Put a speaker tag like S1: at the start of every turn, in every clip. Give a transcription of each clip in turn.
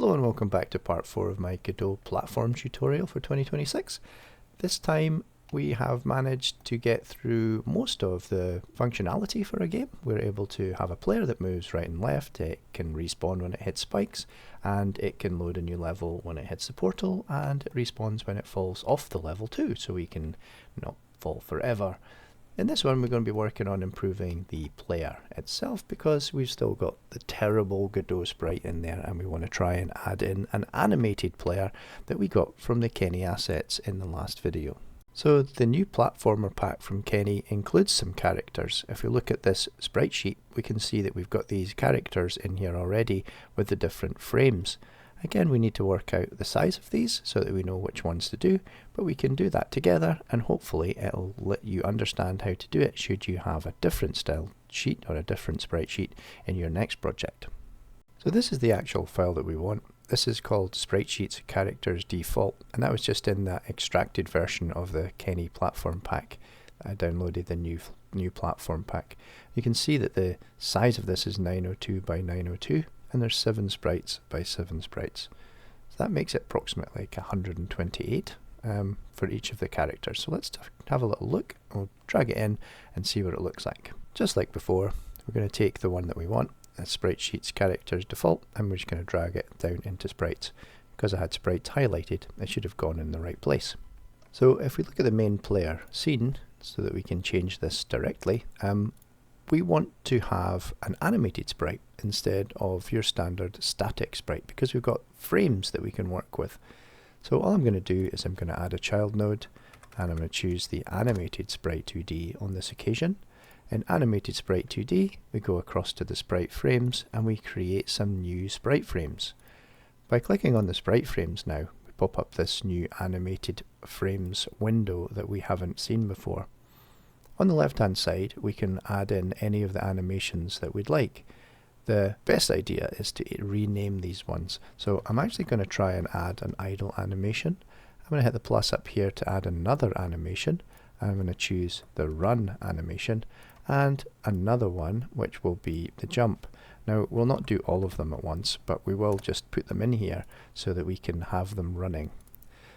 S1: Hello and welcome back to part 4 of my Godot platform tutorial for 2026. This time we have managed to get through most of the functionality for a game. We're able to have a player that moves right and left, it can respawn when it hits spikes, and it can load a new level when it hits the portal, and it respawns when it falls off the level too, so we can not fall forever. In this one we're going to be working on improving the player itself because we've still got the terrible Godot sprite in there, and we want to try and add in an animated player that we got from the Kenny assets in the last video. So the new platformer pack from Kenny includes some characters. If we look at this sprite sheet, we can see that we've got these characters in here already with the different frames. Again, we need to work out the size of these so that we know which ones to do, but we can do that together, and hopefully it'll let you understand how to do it should you have a different style sheet or a different sprite sheet in your next project. So this is the actual file that we want. This is called Sprite Sheets Characters Default, and that was just in that extracted version of the Kenny platform pack. I downloaded the new platform pack. You can see that the size of this is 902 by 902. And there's 7 sprites by 7 sprites. So that makes it approximately like 128 for each of the characters. So let's have a little look. We'll drag it in and see what it looks like. Just like before, we're going to take the one that we want, Sprite Sheets Characters Default, and we're just going to drag it down into sprites. Because I had sprites highlighted, it should have gone in the right place. So if we look at the main player scene, so that we can change this directly, we want to have an animated sprite instead of your standard static sprite because we've got frames that we can work with. So all I'm going to do is I'm going to add a child node, and I'm going to choose the animated sprite 2D on this occasion. In animated sprite 2D, we go across to the sprite frames and we create some new sprite frames. By clicking on the sprite frames now, we pop up this new animated frames window that we haven't seen before. On the left hand side, we can add in any of the animations that we'd like. The best idea is to rename these ones. So I'm actually going to try and add an idle animation. I'm going to hit the plus up here to add another animation. I'm going to choose the run animation and another one which will be the jump. Now we'll not do all of them at once, but we will just put them in here so that we can have them running.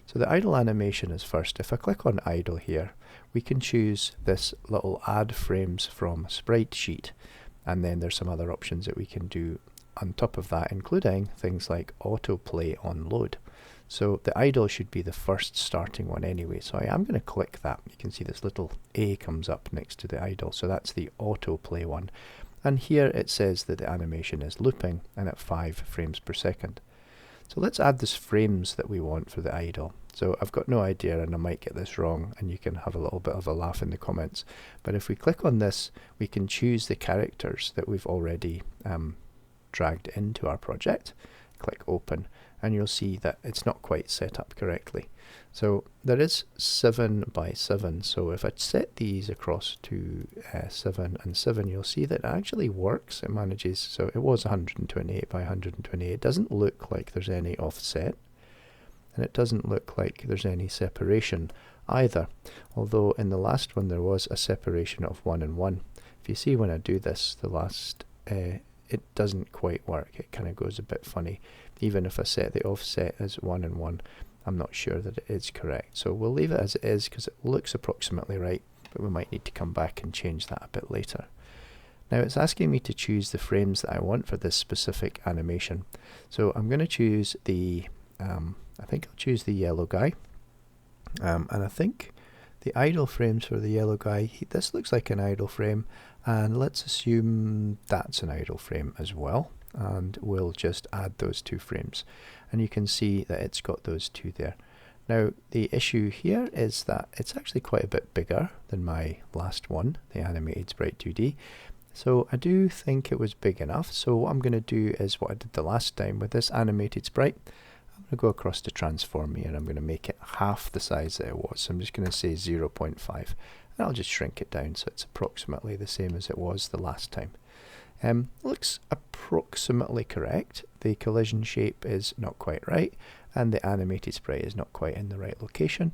S1: So the idle animation is first. If I click on idle here, we can choose this little add frames from sprite sheet, and then there's some other options that we can do on top of that, including things like autoplay on load. So the idle should be the first starting one anyway, so I am going to click that. You can see this little A comes up next to the idle, so that's the autoplay one. And here it says that the animation is looping and at 5 frames per second. So let's add the frames that we want for the idle. So I've got no idea, and I might get this wrong, and you can have a little bit of a laugh in the comments. But if we click on this, we can choose the characters that we've already dragged into our project. Click open, and you'll see that it's not quite set up correctly. So there is 7 by 7, so if I set these across to 7 and 7, you'll see that it actually works. It manages, so it was 128 by 128. It doesn't look like there's any offset, and it doesn't look like there's any separation either, although in the last one there was a separation of 1 and 1. If you see when I do this, the last, it doesn't quite work. It kind of goes a bit funny. Even if I set the offset as 1 and 1, I'm not sure that it is correct. So we'll leave it as it is because it looks approximately right, but we might need to come back and change that a bit later. Now it's asking me to choose the frames that I want for this specific animation. So I'm going to choose the, I think I'll choose the yellow guy. And I think the idle frames for the yellow guy, this looks like an idle frame, and let's assume that's an idle frame as well. And we'll just add those 2 frames, and you can see that it's got those 2 there. Now the issue here is that it's actually quite a bit bigger than my last one, the animated sprite 2D. So I do think it was big enough. So what I'm going to do is what I did the last time with this animated sprite. I'm going to go across to transform here, and I'm going to make it half the size that it was. So I'm just going to say 0.5, and I'll just shrink it down so it's approximately the same as it was the last time. Looks approximately correct. The collision shape is not quite right, and the animated sprite is not quite in the right location.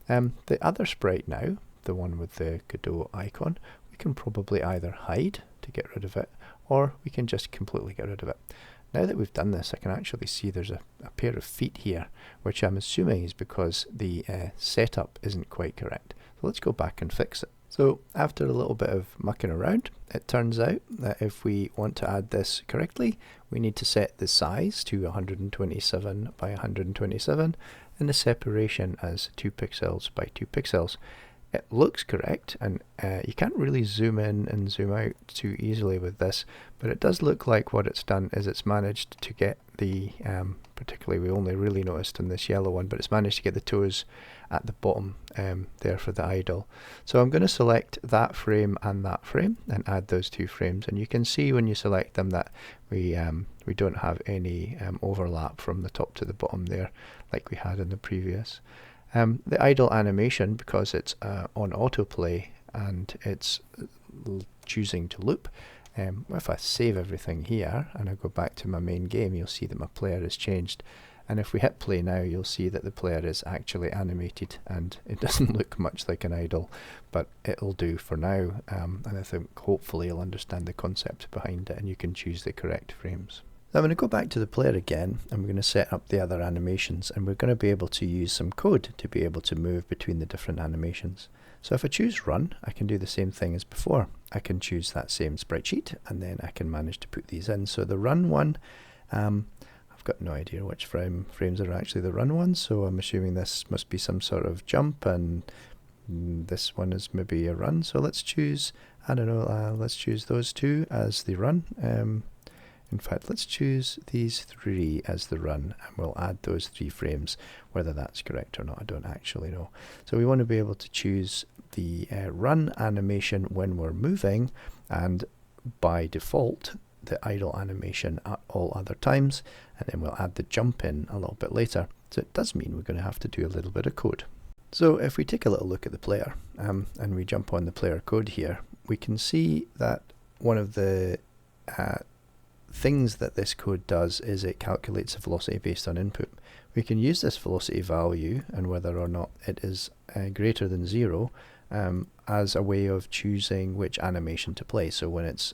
S1: The other sprite now, the one with the Godot icon, we can probably either hide to get rid of it, or we can just completely get rid of it. Now that we've done this, I can actually see there's a pair of feet here, which I'm assuming is because the setup isn't quite correct. So let's go back and fix it. So after a little bit of mucking around, it turns out that if we want to add this correctly, we need to set the size to 127 by 127 and the separation as 2 pixels by 2 pixels. It looks correct, and you can't really zoom in and zoom out too easily with this, but it does look like what it's done is it's managed to get the, particularly we only really noticed in this yellow one, but it's managed to get the toes at the bottom there for the idle. So I'm going to select that frame and add those 2 frames, and you can see when you select them that we don't have any overlap from the top to the bottom there like we had in the previous. The idle animation, because it's on autoplay and it's choosing to loop, if I save everything here and I go back to my main game, you'll see that my player has changed. And if we hit play now, you'll see that the player is actually animated, and it doesn't look much like an idle, but it'll do for now. And I think hopefully you'll understand the concept behind it and you can choose the correct frames. Now I'm going to go back to the player again, and we're going to set up the other animations, and we're going to be able to use some code to be able to move between the different animations. So if I choose run, I can do the same thing as before. I can choose that same sprite sheet, and then I can manage to put these in. So the run one, I've got no idea which frames are actually the run ones, so I'm assuming this must be some sort of jump, and this one is maybe a run. So let's choose, I don't know, let's choose those 2 as the run. In fact, let's choose these 3 as the run, and we'll add those 3 frames. Whether that's correct or not, I don't actually know. So we want to be able to choose the run animation when we're moving, and by default, the idle animation at all other times, and then we'll add the jump in a little bit later. So it does mean we're going to have to do a little bit of code. So if we take a little look at the player, and we jump on the player code here, we can see that one of the things that this code does is it calculates a velocity based on input. We can use this velocity value and whether or not it is greater than 0 as a way of choosing which animation to play. So when it's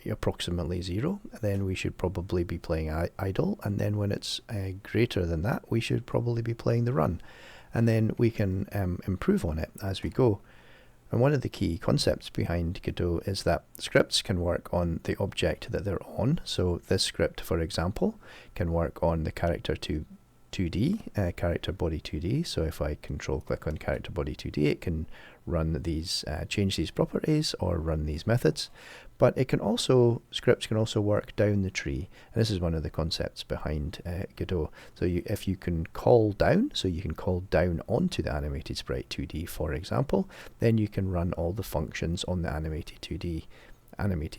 S1: approximately 0, then we should probably be playing idle, and then when it's greater than that, we should probably be playing the run, and then we can improve on it as we go. And one of the key concepts behind Godot is that scripts can work on the object that they're on. So this script, for example, can work on the character 2D, character body 2D. So if I control click on character body 2D, it can run these, change these properties or run these methods. But it can also, scripts can also work down the tree, and this is one of the concepts behind Godot. So if you can call down, so you can call down onto the animated sprite 2D, for example, then you can run all the functions on the animated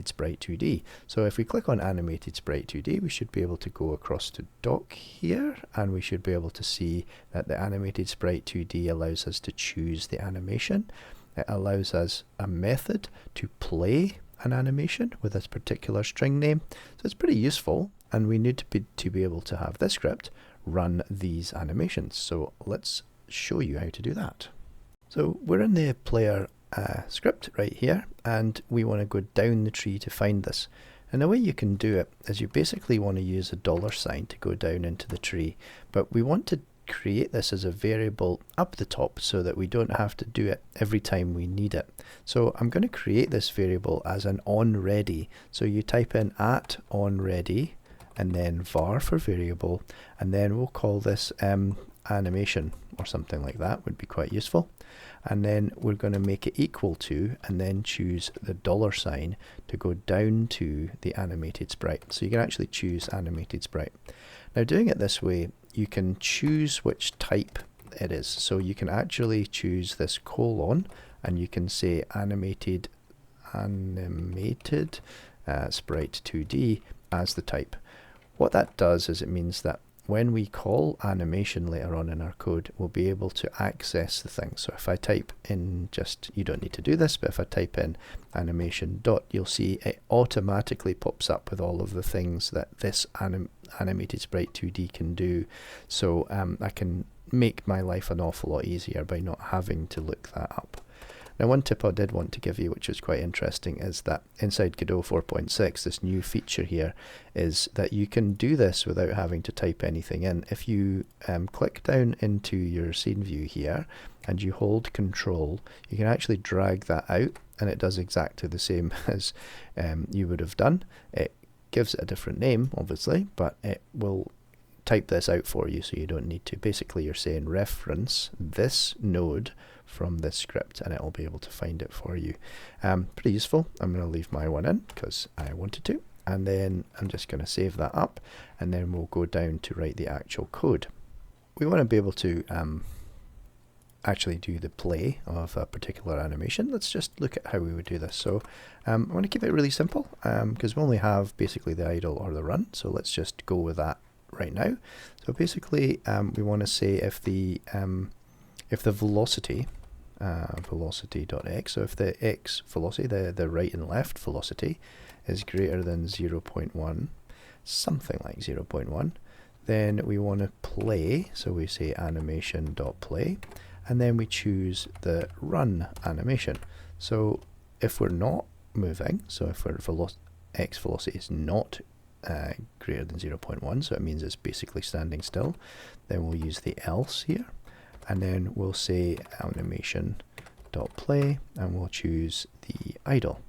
S1: sprite 2D. So if we click on animated sprite 2D, we should be able to go across to dock here, and we should be able to see that the animated sprite 2D allows us to choose the animation. It allows us a method to play an animation with this particular string name. So it's pretty useful, and we need to be able to have this script run these animations. So let's show you how to do that. So we're in the player script right here, and we want to go down the tree to find this. And the way you can do it is you basically want to use a $sign to go down into the tree, but we want to create this as a variable up the top so that we don't have to do it every time we need it. So I'm going to create this variable as an onReady. So you type in @onReady and then var for variable, and then we'll call this animation or something like that, would be quite useful. And then we're going to make it equal to, and then choose the $sign to go down to the animated sprite. So you can actually choose animated sprite. Now doing it this way, you can choose which type it is. So you can actually choose this colon, and you can say animated sprite 2D as the type. What that does is it means that when we call animation later on in our code, we'll be able to access the thing. So if I type in you don't need to do this, but if I type in animation dot, you'll see it automatically pops up with all of the things that this animated sprite 2D can do. So I can make my life an awful lot easier by not having to look that up. Now, one tip I did want to give you, which is quite interesting, is that inside Godot 4.6, this new feature here is that you can do this without having to type anything in. If you click down into your scene view here and you hold Control, you can actually drag that out, and it does exactly the same as you would have done. It gives it a different name, obviously, but it will type this out for you, so you don't need to. Basically, you're saying reference this node from this script, and it will be able to find it for you. Pretty useful. I'm going to leave my one in because I wanted to, and then I'm just going to save that up, and then we'll go down to write the actual code. We want to be able to actually do the play of a particular animation. Let's just look at how we would do this. So I want to keep it really simple because we only have basically the idle or the run, so let's just go with that right now. So basically we want to say if the velocity velocity.x, so if the x velocity, the right and left velocity, is greater than 0.1, something like 0.1, then we want to play, so we say animation.play, and then we choose the run animation. So if we're not moving, so if our x velocity is not greater than 0.1, so it means it's basically standing still, then we'll use the else here, and then we'll say animation.play, and we'll choose the idle.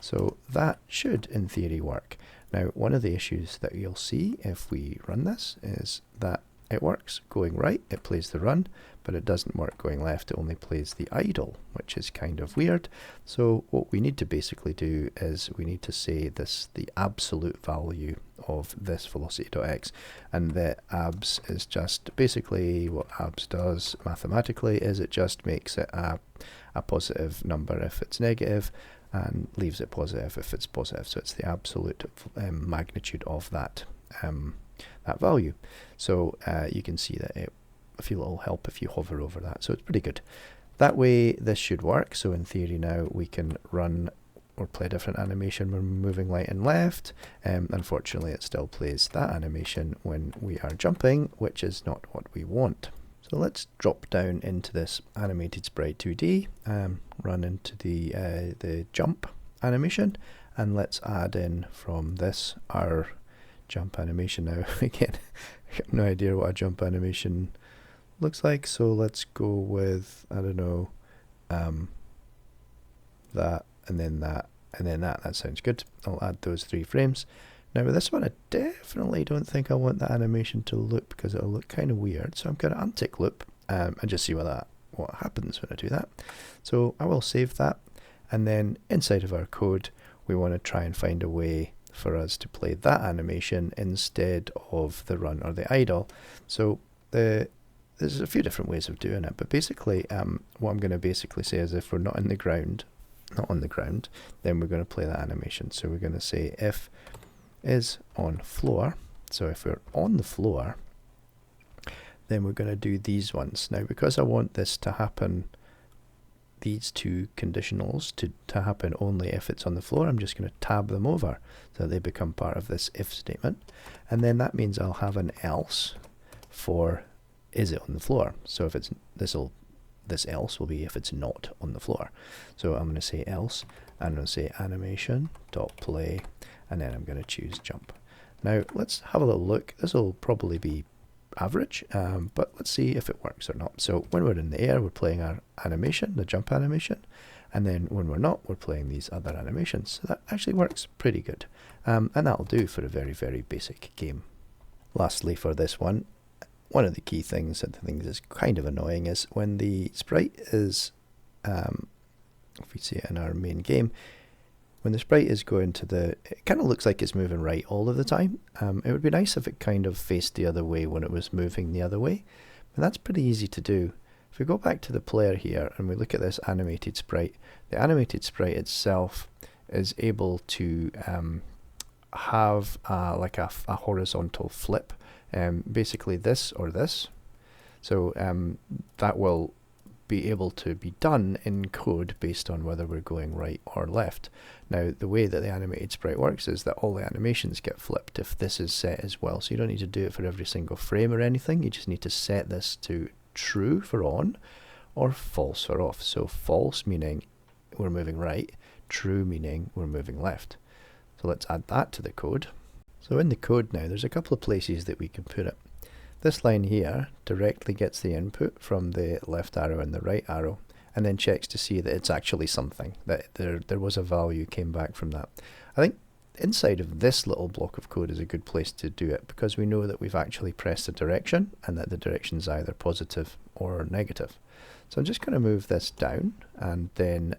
S1: So that should, in theory, work. Now, one of the issues that you'll see if we run this is that it works going right, it plays the run, but it doesn't work going left, it only plays the idle, which is kind of weird. So what we need to basically do is we need to say this, the absolute value of this velocity.x, and the abs is just basically what abs does mathematically is it just makes it a positive number if it's negative, and leaves it positive if it's positive. So it's the absolute magnitude of that that value. So you can see that it, I feel it'll help if you hover over that. So it's pretty good. That way this should work. So in theory now we can run or play a different animation when we're moving right and left. Unfortunately it still plays that animation when we are jumping, which is not what we want. So let's drop down into this animated sprite 2D, run into the jump animation, and let's add in from this our jump animation now. Again, I have no idea what a jump animation looks like, so let's go with, I don't know, that, and then that, and then that. That sounds good. I'll add those 3 frames. Now with this one, I definitely don't think I want the animation to loop because it'll look kind of weird. So I'm going to untick loop and just see what happens when I do that. So I will save that, and then inside of our code, we want to try and find a way for us to play that animation instead of the run or the idle. So there's a few different ways of doing it, but basically what I'm going to basically say is if we're not on the ground, then we're going to play that animation. So we're going to say if is on floor. So if we're on the floor, then we're going to do these ones. Now because I want this to happen, these 2 conditionals to happen only if it's on the floor, I'm just going to tab them over so they become part of this if statement, and then that means I'll have an else for is it on the floor. So if it's this else will be if it's not on the floor. So I'm going to say else, and I'm going to say animation.play, and then I'm going to choose jump. Now let's have a little look. This will probably be average, but let's see if it works or not. So when we're in the air, we're playing our animation, the jump animation, and then when we're not, we're playing these other animations. So that actually works pretty good, and that'll do for a very, very basic game. Lastly, for this one of the key things that I think is kind of annoying is when the sprite is, if we see it in our main game, when the sprite is going to it kind of looks like it's moving right all of the time. It would be nice if it kind of faced the other way when it was moving the other way, but that's pretty easy to do. If we go back to the player here and we look at this animated sprite, the animated sprite itself is able to have like a horizontal flip, basically this or this. So that will be able to be done in code based on whether we're going right or left. Now the way that the animated sprite works is that all the animations get flipped if this is set as well, so you don't need to do it for every single frame or anything. You just need to set this to true for on, or false for off. So false meaning we're moving right, true meaning we're moving left. So let's add that to the code. So in the code now, there's a couple of places that we can put it. This line here directly gets the input from the left arrow and the right arrow, and then checks to see that it's actually something, that there was a value came back from that. I think inside of this little block of code is a good place to do it, because we know that we've actually pressed a direction and that the direction is either positive or negative. So I'm just going to move this down and then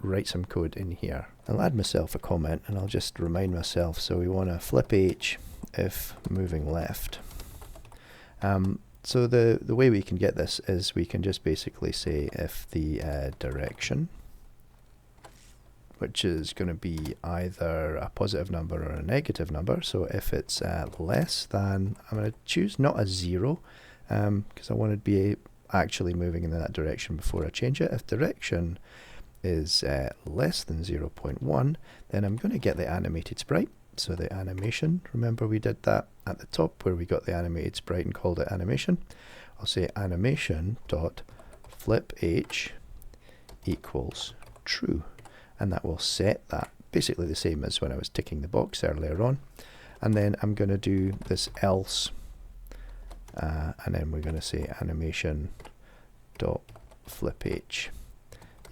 S1: write some code in here. I'll add myself a comment and I'll just remind myself. So we want to flip H if moving left. So the way we can get this is we can just basically say if the direction, which is going to be either a positive number or a negative number. So if it's less than, I'm going to choose not a 0, because I want to be actually moving in that direction before I change it. If direction is less than 0.1, then I'm going to get the animated sprite. So the animation, remember we did that at the top where we got the animated sprite and called it animation. I'll say animation dot flip H equals true, and that will set that basically the same as when I was ticking the box earlier on. And then I'm going to do this else, and then we're going to say animation dot flip H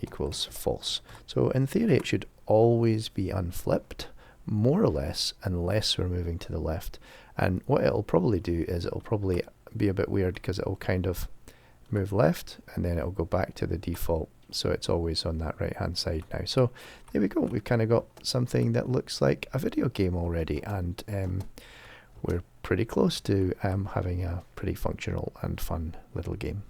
S1: equals false. So in theory it should always be unflipped, more or less, unless we're moving to the left. And what it'll probably do is it'll probably be a bit weird, because it'll kind of move left and then it'll go back to the default, so it's always on that right hand side now. So there we go, we've kind of got something that looks like a video game already, and we're pretty close to having a pretty functional and fun little game.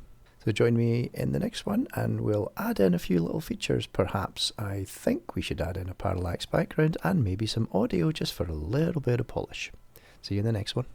S1: So join me in the next one and we'll add in a few little features. Perhaps I think we should add in a parallax background and maybe some audio just for a little bit of polish. See you in the next one.